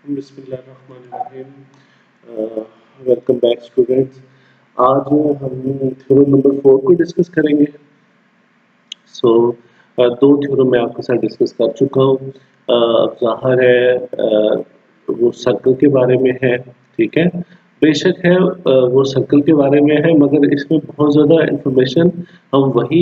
बिस्मिल्लाहिर्रहमानिर्रहीम। Welcome back students. आज हम थ्योरम नंबर 4 को डिस्कस करेंगे। दो थ्योरम मैं आपके साथ डिस्कस कर चुका हूँ। अब ज़ाहिर है वो सर्कल के बारे में है, ठीक है। बेशक है वो सर्कल के बारे में है, मगर इसमें बहुत ज़्यादा इंफॉर्मेशन हम वही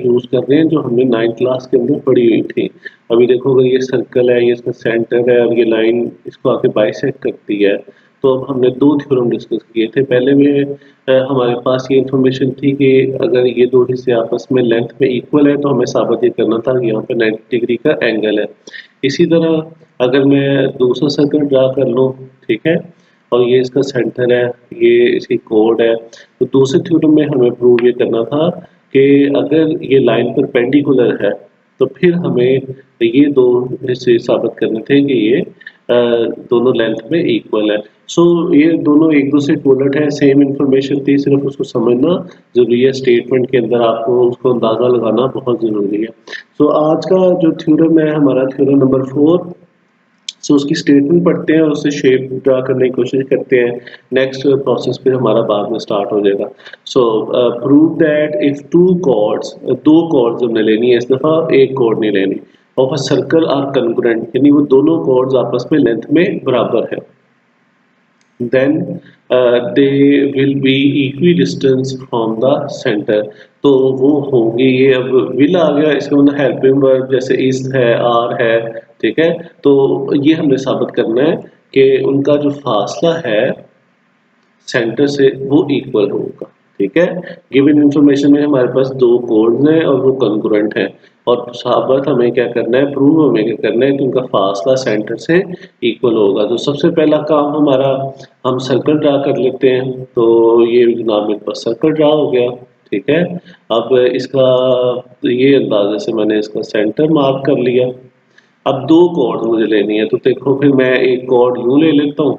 यूज़ कर रहे हैं जो हमने 9th क्लास के अंदर पढ़ी हुई थी। अभी देखो, अगर ये सर्कल है, ये इसका सेंटर है और ये लाइन इसको आके बाइसेक्ट करती है, तो अब हमने दो थ्योरम डिस्कस किए थे। पहले में हमारे पास ये इन्फॉर्मेशन थी कि अगर ये दो हिस्से आपस में लेंथ में इक्वल है तो हमें साबित ये करना था कि यहाँ पे 90 डिग्री का एंगल है। इसी तरह अगर मैं दूसरा सर्कल ड्रा कर लूँ, ठीक है, और ये इसका सेंटर है, ये इसकी कोड है, तो दूसरे थ्योरम में हमें प्रूव ये करना था कि अगर ये लाइन परपेंडिकुलर है तो फिर हमें ये दो हिस्से साबित करने थे कि ये दोनों लेंथ में इक्वल है। ये दोनों एक दूसरे के उलट है, सेम इन्फॉर्मेशन थी, सिर्फ उसको समझना जरूरी है। स्टेटमेंट के अंदर आपको उसको अंदाजा लगाना बहुत जरूरी है। आज का जो थ्योरम है हमारा थ्योरम नंबर 4। उसकी स्टेटमेंट पढ़ते हैं और उससे शेप ड्रा करने की कोशिश करते हैं। नेक्स्ट प्रोसेस फिर हमारा बाद में स्टार्ट हो जाएगा। Prove that if two chords, दो कॉर्ड्स हमने लेनी है इस दफ़ा, एक कॉर्ड नहीं लेनी, of a circle are congruent, यानी वो दोनों कॉर्ड्स आपस में लेंथ में बराबर है, then they will be equidistant from the center। तो वो होंगे, ये अब will आ गया, इसका मतलब हेल्पिंग वर्ब जैसे is है, are है, ठीक है। तो ये हमने साबित करना है कि उनका जो फासला है सेंटर से वो इक्वल होगा, ठीक है। गिवन इंफॉर्मेशन में हमारे पास दो कोड्स हैं और वो कंकरेंट हैं, और साबित हमें क्या करना है, प्रूव हमें क्या करना है कि उनका फासला सेंटर से इक्वल होगा। तो सबसे पहला काम हमारा, हम सर्कल ड्रा कर लेते हैं। तो ये जनाब मेरे पास सर्कल ड्रा हो गया, ठीक है। अब इसका ये अंदाजे से मैंने इसका सेंटर मार्क कर लिया। अब दो कॉर्ड मुझे लेनी है, तो देखो फिर मैं एक कॉर्ड यूं ले लेता हूँ,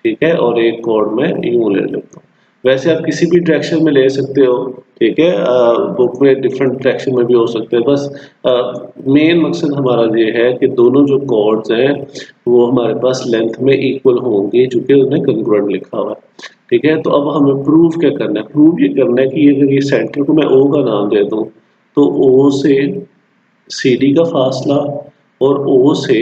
ठीक है, और एक कॉर्ड में यूं ले लेता हूँ। वैसे आप किसी भी डायरेक्शन में ले सकते हो, ठीक है, बुक में डिफरेंट डायरेक्शन में भी हो सकते हैं। बस मेन मकसद हमारा ये है कि दोनों जो कॉर्ड्स हैं वो हमारे पास लेंथ में इक्वल होंगे, चूंकि उन्हें कंग्रुएंट लिखा हुआ है, ठीक है। तो अब हमें प्रूव क्या करना है, प्रूव ये करना है कि अगर ये सेंटर को मैं ओ का नाम दे दूँ तो ओ से सी डी का फासला और ओ से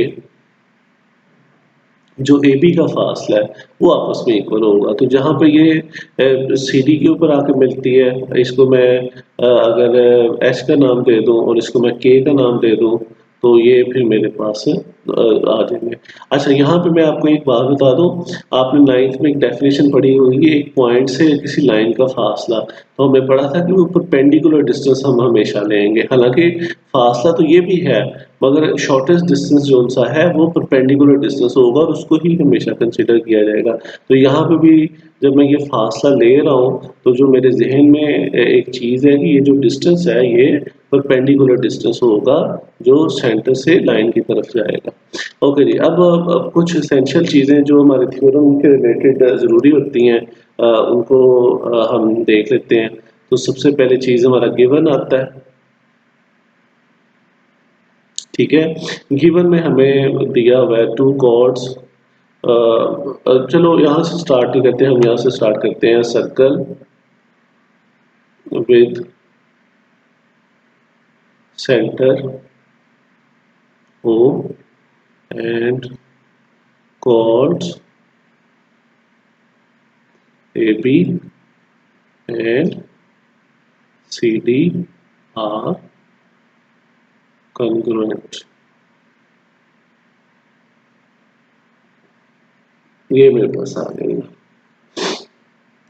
जो ए बी का फासला है वो आपस में इक्वल होगा। तो जहाँ पे ये सी डी के ऊपर आके मिलती है, इसको मैं अगर एच का नाम दे दूँ और इसको मैं के का नाम दे दूँ, तो ये फिर मेरे पास आ जाएंगे। अच्छा, यहाँ पे मैं आपको एक बात बता दूँ, आपने 9th में एक डेफिनेशन पढ़ी होगी, एक पॉइंट से किसी लाइन का फासला, तो हमें पढ़ा था कि वो परपेंडिकुलर डिस्टेंस हम हमेशा लेंगे। हालांकि फासला तो ये भी है, मगर शॉर्टेस्ट डिस्टेंस जो सा है वो परपेंडिकुलर डिस्टेंस होगा और उसको ही हमेशा कंसिडर किया जाएगा। तो यहाँ पे भी जब मैं ये फासला ले रहा हूँ तो जो मेरे जहन में एक चीज़ है कि ये जो डिस्टेंस है ये परपेंडिकुलर डिस्टेंस होगा जो सेंटर से लाइन की तरफ जाएगा। ओके जी, अब कुछ एसेंशियल चीज़ें जो हमारे थ्योरम के रिलेटेड ज़रूरी होती हैं उनको हम देख लेते हैं। तो सबसे पहले चीज़ हमारा गिवन आता है, ठीक है। गिवन में हमें दिया हुआ है टू कॉर्ड्स। चलो यहाँ से स्टार्ट नहीं करते, हम यहाँ से स्टार्ट करते हैं। Circle with centre O and chords A B and C D are congruent। ये मेरे पास आ गई।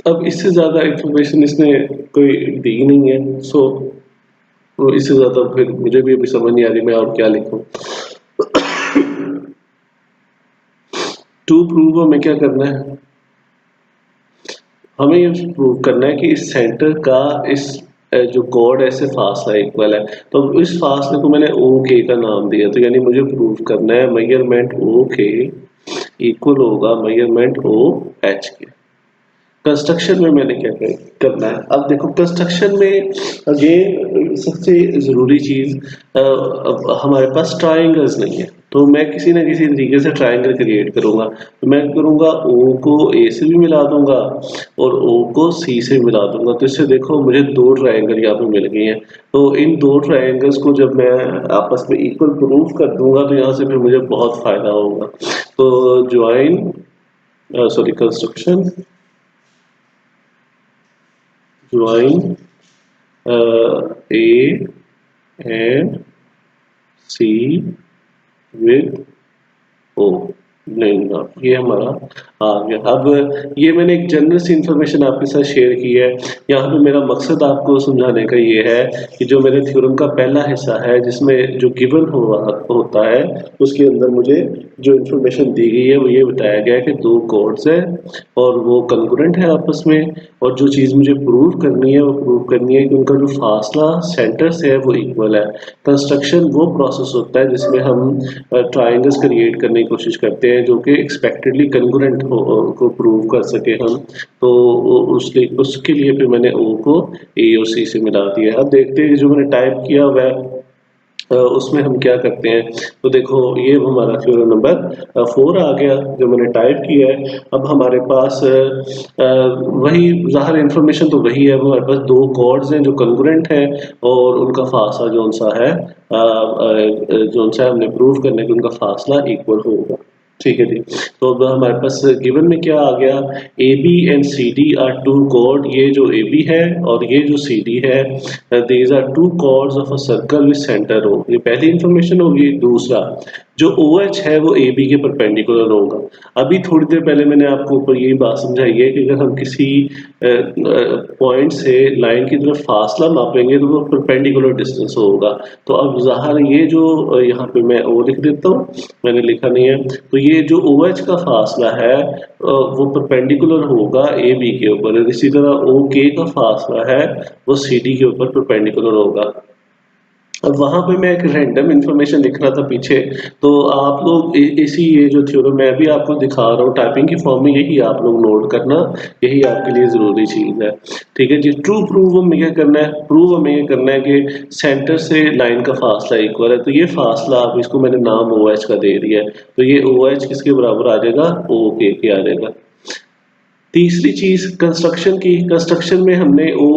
अब इससे ज्यादा इंफॉर्मेशन इसने कोई दी नहीं है, इससे ज्यादा फिर मुझे भी अभी समझ नहीं आ रही मैं और क्या लिखूं। टू प्रूव हमें क्या करना है, हमें ये प्रूव करना है कि इस सेंटर का इस जो कॉर्ड है इससे फासला इक्वल है। तो इस फासले को मैंने ओ के का नाम दिया, तो यानी मुझे प्रूव करना है मेजरमेंट ओ के इक्वल होगा मेजरमेंट ओ एच के। कंस्ट्रक्शन में मैंने क्या करना है, अब देखो कंस्ट्रक्शन में अगेन सबसे जरूरी चीज हमारे पास ट्रायंगल्स नहीं है, तो मैं किसी ना किसी तरीके से ट्रायंगल क्रिएट करूंगा। तो मैं करूंगा ओ को ए से भी मिला दूंगा और ओ को सी से मिला दूंगा। तो इससे देखो मुझे दो ट्रायंगल यहाँ पे मिल गए हैं। तो इन दो ट्रायंगल्स को जब मैं आपस में इक्वल प्रूफ कर दूंगा तो यहाँ से फिर मुझे बहुत फायदा होगा। तो join sorry construction join A and C with O नहीं ना, ये हमारा आ गया। अब ये मैंने एक जनरल सी इंफॉर्मेशन आपके साथ शेयर की है। यहाँ पे मेरा मकसद आपको समझाने का ये है कि जो मेरे थ्योरम का पहला हिस्सा है जिसमें जो गिवन होता है उसके अंदर मुझे जो इंफॉर्मेशन दी गई है वो ये बताया गया है कि दो कॉर्ड्स है और वो कंकरेंट है आपस में, और जो चीज़ मुझे प्रूव करनी है वो प्रूव करनी है कि उनका जो फासला सेंटर से है वो इक्वल है। कंस्ट्रक्शन वो प्रोसेस होता है जिसमें हम ट्रायंगल्स क्रिएट करने की कोशिश करते हैं जो कि एक्सपेक्टेडली कंग्रुएंट को प्रूव कर सके हम। तो उसके उसके लिए फिर मैंने ओ को ए और सी से मिला दिया। अब देखते हैं जो मैंने टाइप किया वह उसमें हम क्या करते हैं। तो देखो ये हमारा थ्योरम नंबर 4 आ गया जो मैंने टाइप किया है। अब हमारे पास वही ज़ाहिर इंफॉर्मेशन तो वही है, हमारे पास दो कॉर्ड्स हैं जो कंग्रुएंट हैं और उनका फासला जो सा है जो सा हमने प्रूव करना है कि उनका फासला इक्वल होगा। ठीक है जी। तो अब हमारे पास गिवन में क्या आ गया, A B and C D are two chord. ये जो ए बी है और ये जो सी डी है these are two chords of a circle with centre O. ये पहली इंफॉर्मेशन होगी। दूसरा जो ओ एच है वो ए बी के परपेंडिकुलर होगा। अभी थोड़ी देर पहले मैंने आपको ऊपर यही बात समझाई है कि अगर हम किसी पॉइंट से लाइन की तरफ फासला मापेंगे तो वो परपेंडिकुलर डिस्टेंस होगा। तो अब ज़ाहिर ये जो यहाँ पे मैं ओ लिख देता हूँ, मैंने लिखा नहीं है। तो ये जो ओ एच का फासला है वो परपेंडिकुलर होगा ए बी के ऊपर। इसी तरह ओ के का फासला है वो सी डी के ऊपर परपेंडिकुलर होगा। अब वहाँ पे मैं एक रैंडम इंफॉर्मेशन लिख रहा था पीछे, तो आप लोग इसी ये जो थ्योरम मैं भी आपको दिखा रहा हूँ टाइपिंग की फॉर्म में, यही आप लोग नोट करना, यही आपके लिए ज़रूरी चीज़ है। ठीक है जी। ट्रू प्रूव हमें क्या करना है, प्रूव हमें ये करना है कि सेंटर से लाइन का फासला इक्वल है। तो ये फासला आप इसको मैंने नाम ओ एच का दे दिया है। तो ये ओ एच किसके बराबर आ जाएगा, ओ के आ जाएगा। तीसरी चीज कंस्ट्रक्शन की, कंस्ट्रक्शन में हमने ओ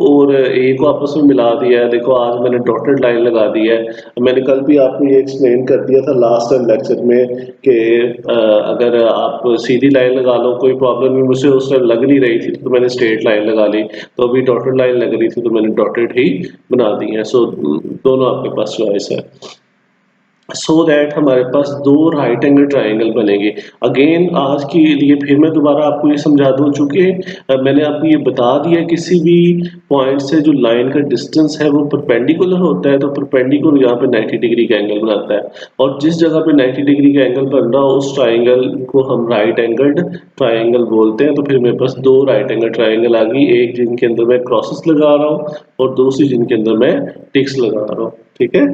और ए को आपस में मिला दिया है। देखो आज मैंने डॉटेड लाइन लगा दी है। मैंने कल भी आपको ये एक्सप्लेन कर दिया था लास्ट टाइम लेक्चर में कि अगर आप सीधी लाइन लगा लो कोई प्रॉब्लम नहीं, मुझे उस टाइम लग नहीं रही थी तो मैंने स्ट्रेट लाइन लगा ली। तो अभी डॉटेड लाइन लग रही थी तो मैंने डॉटेड ही बना दी है। सो दोनों आपके पास चॉइस है। सो दैट हमारे पास दो राइट एंगल ट्राइंगल बनेंगे। अगेन आज के लिए फिर मैं दोबारा आपको ये समझा दूं, चूंकि मैंने आपको ये बता दिया किसी भी पॉइंट से जो लाइन का डिस्टेंस है वो परपेंडिकुलर होता है, तो परपेंडिकुलर यहाँ पे 90 डिग्री का एंगल बनाता है। और जिस जगह पे 90 डिग्री का एंगल बन रहा हो उस ट्राइंगल को हम राइट एंगल्ड ट्राइंगल बोलते हैं। तो फिर मेरे पास दो राइट एंगल ट्राइंगल आ गई, एक जिनके अंदर मैं क्रॉसेस लगा रहा हूँ और दूसरी जिनके अंदर मैं टिक्स लगा रहा हूँ। ठीक है।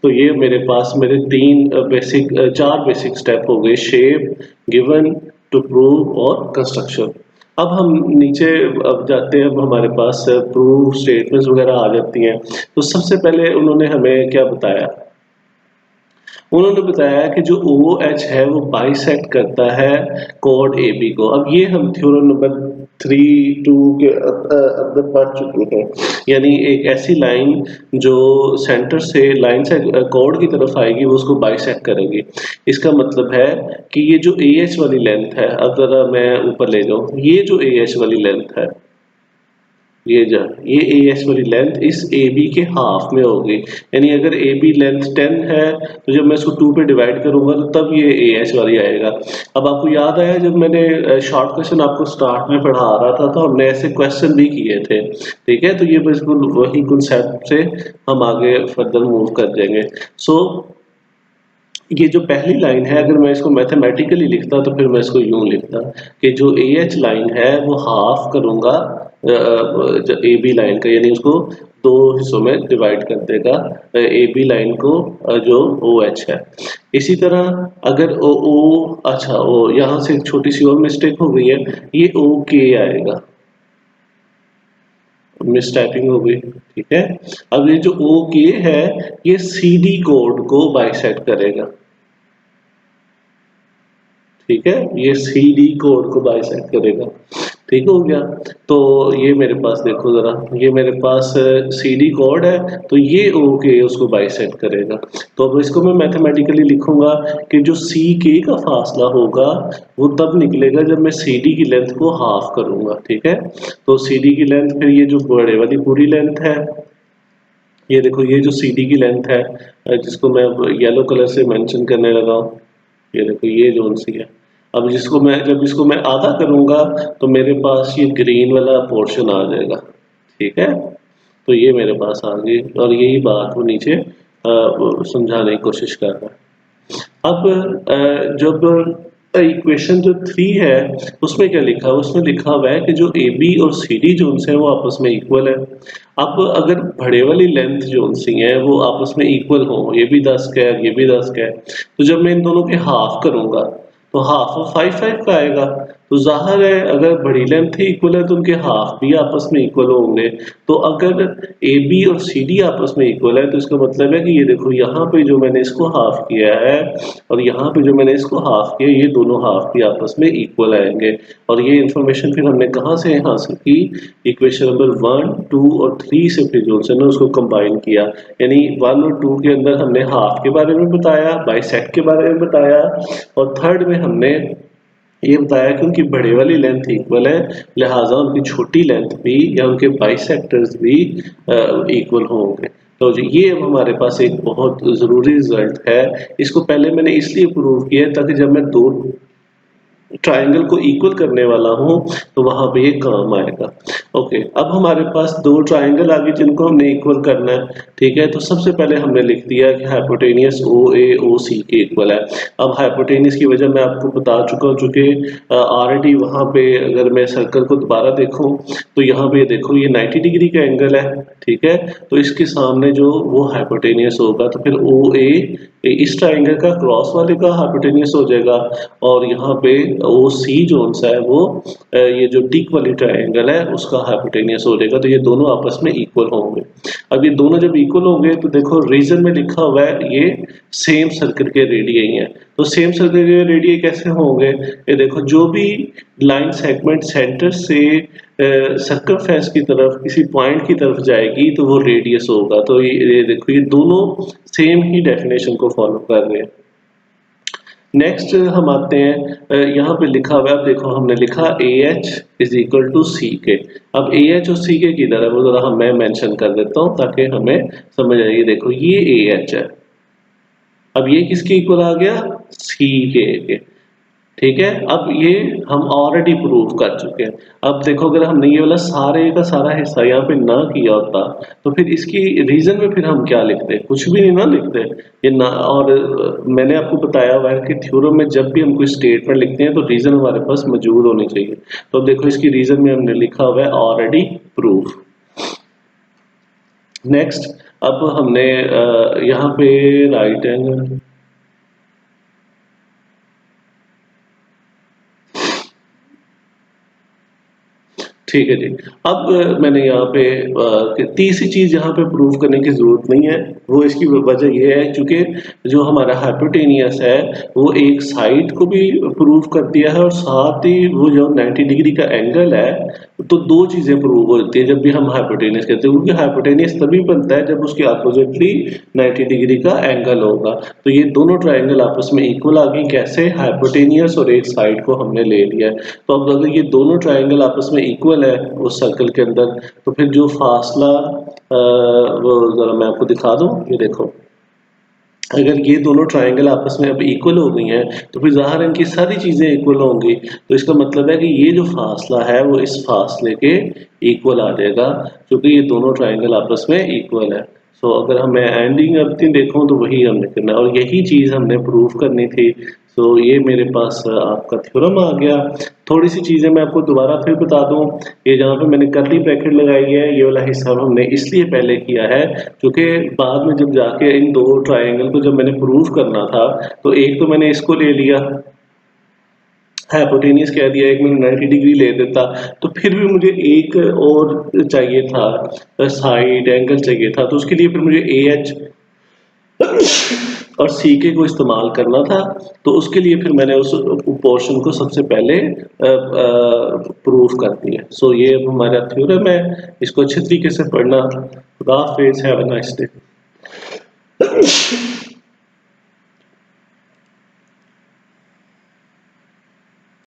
तो ये मेरे पास मेरे चार बेसिक स्टेप हो गए, शेप, गिवन, टू प्रूव और कंस्ट्रक्शन। अब हम नीचे अब जाते हैं। अब हमारे पास प्रूफ स्टेटमेंट्स वगैरह आ जाती हैं। तो सबसे पहले उन्होंने हमें क्या बताया, उन्होंने बताया कि जो ओ एच है वो बाइसेक्ट करता है कॉर्ड ए बी को। अब ये हम थ्योरम नंबर 3-2 के अंदर पढ़ चुके हैं। यानी एक ऐसी लाइन जो सेंटर से लाइन से कॉर्ड की तरफ आएगी वो उसको बाइसेक्ट करेगी। इसका मतलब है कि ये जो ए एच वाली लेंथ है, अब जरा मैं ऊपर ले जाऊं, ये जो ए एच वाली लेंथ है, ये ए एच वाली लेंथ इस ए बी के हाफ में होगी। यानी अगर ए बी लेंथ 10 है तो जब मैं इसको 2 पे डिवाइड करूंगा तो तब ये ए एच वाली आएगा। अब आपको याद आया जब मैंने शॉर्ट क्वेश्चन आपको स्टार्ट में पढ़ा रहा था तो हमने ऐसे क्वेश्चन भी किए थे। ठीक है। तो ये बिल्कुल वही कॉन्सेप्ट से हम आगे फर्दर मूव कर जाएंगे। सो ये जो पहली लाइन है अगर मैं इसको मैथमेटिकली लिखता तो फिर मैं इसको यूं लिखता कि जो ए एच लाइन है वो हाफ करूंगा ए बी लाइन का, यानी उसको दो हिस्सों में डिवाइड कर देगा ए बी लाइन को जो ओ एच है। इसी तरह अगर ओ अच्छा ओ यहाँ से एक छोटी सी और मिस्टेक हो गई है, ये ओ के आएगा, मिस टाइपिंग हो गई। ठीक है। अब ये जो ओ के है ये सी डी कोड को बाइसेक्ट करेगा। ठीक है, ये सी डी कोड को बाइसेक्ट करेगा। ठीक हो गया। तो ये मेरे पास देखो जरा, ये मेरे पास सी डी कोड है, तो ये ओ के उसको बाइसेक्ट करेगा। तो अब इसको मैं मैथमेटिकली लिखूंगा कि जो सी के का फासला होगा वो तब निकलेगा जब मैं सी डी की लेंथ को हाफ करूंगा। ठीक है, तो सी डी की लेंथ फिर ये जो बड़े वाली पूरी लेंथ है, ये देखो ये जो सी डी की लेंथ है, जिसको मैं येलो कलर से मेंशन करने लगा हूँ, ये देखो ये जोन सी है। अब जिसको मैं जब इसको मैं आधा करूंगा तो मेरे पास ये ग्रीन वाला पोर्शन आ जाएगा। ठीक है, तो ये मेरे पास आ गई और यही बात वो नीचे समझाने की कोशिश कर रहा है। अब जब इक्वेशन जो 3 है उसमें क्या लिखा है, उसमें लिखा हुआ है कि जो ए बी और सी डी जोन्स है वो आपस में इक्वल है। अब अगर बड़े वाली लेंथ जोन्स ही है वो आपस में इक्वल हो, ये भी 10 का है ये भी 10 का है, तो जब मैं इन दोनों के हाफ करूंगा तो हाफ ऑफ 5 का आएगा। तो जाहिर है अगर बड़ी लेंथ ही इक्वल है तो उनके हाफ भी आपस में इक्वल होंगे। तो अगर ए बी और सी डी आपस में इक्वल है तो इसका मतलब है कि ये देखो यहाँ पे जो मैंने इसको हाफ किया है और यहाँ पे जो मैंने इसको हाफ किया, ये दोनों हाफ भी आपस में इक्वल आएंगे। और ये इंफॉर्मेशन फिर हमने कहाँ से हासिल की, इक्वेशन नंबर 1, 2 और 3 से फिर जो है ना उसको कंबाइन किया। यानी 1 और 2 के अंदर हमने हाफ के बारे में बताया, बाइसेक्ट के बारे में बताया, और थर्ड में हमने ये बताया कि उनकी बड़े वाली लेंथ इक्वल है, लिहाजा उनकी छोटी लेंथ भी या उनके बाइसेक्टर्स भी इक्वल होंगे। तो ये अब हमारे पास एक बहुत ज़रूरी रिजल्ट है। इसको पहले मैंने इसलिए प्रूव किया ताकि जब मैं दो ट्राइंगल को इक्वल करने वाला हूं तो वहां पे ये काम आएगा। ओके, अब हमारे पास दो ट्राइंगल आ गए जिनको हमने इक्वल करना है। ठीक है, तो सबसे पहले हमने लिख दिया कि हाइपोटेनियस ओ ए ओ सी के इक्वल है। अब हाइपोटेनियस की वजह मैं आपको बता चुका हूं, चूंकि ऑलरेडी वहां पे अगर मैं सर्कल को दोबारा देखूं तो यहाँ पे देखो ये 90 डिग्री का एंगल है। ठीक है, तो इसके सामने जो वो हाइपोटेनियस होगा तो फिर ओ ए इस ट्राइंगल का क्रॉस वाले का हाइपोटेनियस हो जाएगा, और यहाँ पे ओ सी जोन सा है वो ये जो टिक वाली ट्राइंगल है उसका हाइपोटेनियस हो जाएगा। तो ये दोनों आपस में इक्वल होंगे। अब ये दोनों जब इक्वल होंगे तो देखो रीजन में लिखा हुआ है ये सेम सर्कल के रेडियई हैं। तो सेम सर्कल के रेडियई कैसे होंगे, ये देखो जो भी लाइन सेगमेंट सेंटर से सर्कमफ्रेंस की तरफ किसी पॉइंट की तरफ जाएगी तो वो रेडियस होगा। तो ये देखो ये दोनों सेम ही डेफिनेशन को फॉलो कर रहे हैं। नेक्स्ट हम आते हैं, यहाँ पे लिखा हुआ है, अब देखो हमने लिखा A H is equal to C K. अब ए एच और सी के किधर है वो जरा मैं मेंशन कर देता हूँ ताकि हमें समझ आए। देखो ये ए एच है, अब ये किसके इक्वल आ गया, सी के। ठीक है, अब ये हम ऑलरेडी प्रूव कर चुके हैं। अब देखो अगर हमने ये वाला सारे का सारा हिस्सा यहाँ पे ना किया होता तो फिर इसकी रीजन में फिर हम क्या लिखते, कुछ भी नहीं ना लिखते ये ना। और मैंने आपको बताया हुआ है कि थ्योरम में जब भी हम कोई स्टेटमेंट लिखते हैं तो रीजन हमारे पास मौजूद होनी चाहिए। तो अब देखो इसकी रीजन में हमने लिखा हुआ है ऑलरेडी प्रूव। नेक्स्ट, अब हमने यहाँ पे राइट एंगल, ठीक है जी। अब मैंने यहाँ पे तीसरी चीज यहाँ पे प्रूव करने की जरूरत नहीं है। वो इसकी वजह ये है क्योंकि जो हमारा हाइपोटेनियस है वो एक साइड को भी प्रूव कर दिया है और साथ ही वो जो 90 डिग्री का एंगल है, तो दो चीजें प्रूव होती है जब भी हम हाइपोटेनियस कहते हैं, क्योंकि हाइपोटेनियस तभी बनता है जब उसके अपोजिटली 90 डिग्री का एंगल होगा। तो ये दोनों ट्राइंगल आपस में इक्वल आ गई, कैसे, हाइपोटेनियस और एक साइड को हमने ले लिया है। तो अब अगर ये दोनों ट्राइंगल आपस में इक्वल है उस सर्कल के अंदर तो फिर जो फासला वो जरा मैं आपको दिखा दूं, ये देखो अगर ये दोनों ट्राइंगल आपस में अब इक्वल हो गई हैं तो फिर ज़ाहिर है इनकी सारी चीज़ें इक्वल होंगी। तो इसका मतलब है कि ये जो फासला है वो इस फासले के इक्वल आ जाएगा क्योंकि ये दोनों ट्राइंगल आपस में इक्वल है। सो अगर हमें एंडिंग एवरीथिंग देखूं तो वही हमने करना है और यही चीज़ हमने प्रूव करनी थी। सो ये मेरे पास आपका थ्योरम आ गया। थोड़ी सी चीज़ें मैं आपको दोबारा फिर बता दूं, ये जहाँ पे मैंने कर्ली ब्रैकेट लगाई है ये वाला हिस्सा हमने इसलिए पहले किया है क्योंकि बाद में जब जाके इन दो ट्राइंगल को जब मैंने प्रूव करना था तो एक तो मैंने इसको ले लिया हाइपोटेनियस कह दिया, एक मैंने 90 डिग्री ले देता तो फिर भी मुझे एक और चाहिए था, साइड एंगल चाहिए था, तो उसके लिए फिर मुझे ए एच और सीके को इस्तेमाल करना था, तो उसके लिए फिर मैंने उस पोर्शन को सबसे पहले प्रूफ कर दिया। सो ये अब हमारा थ्योरम है, इसको अच्छे तरीके से पढ़ना। खुदा हाफिज़, हैव अ नाइस डे।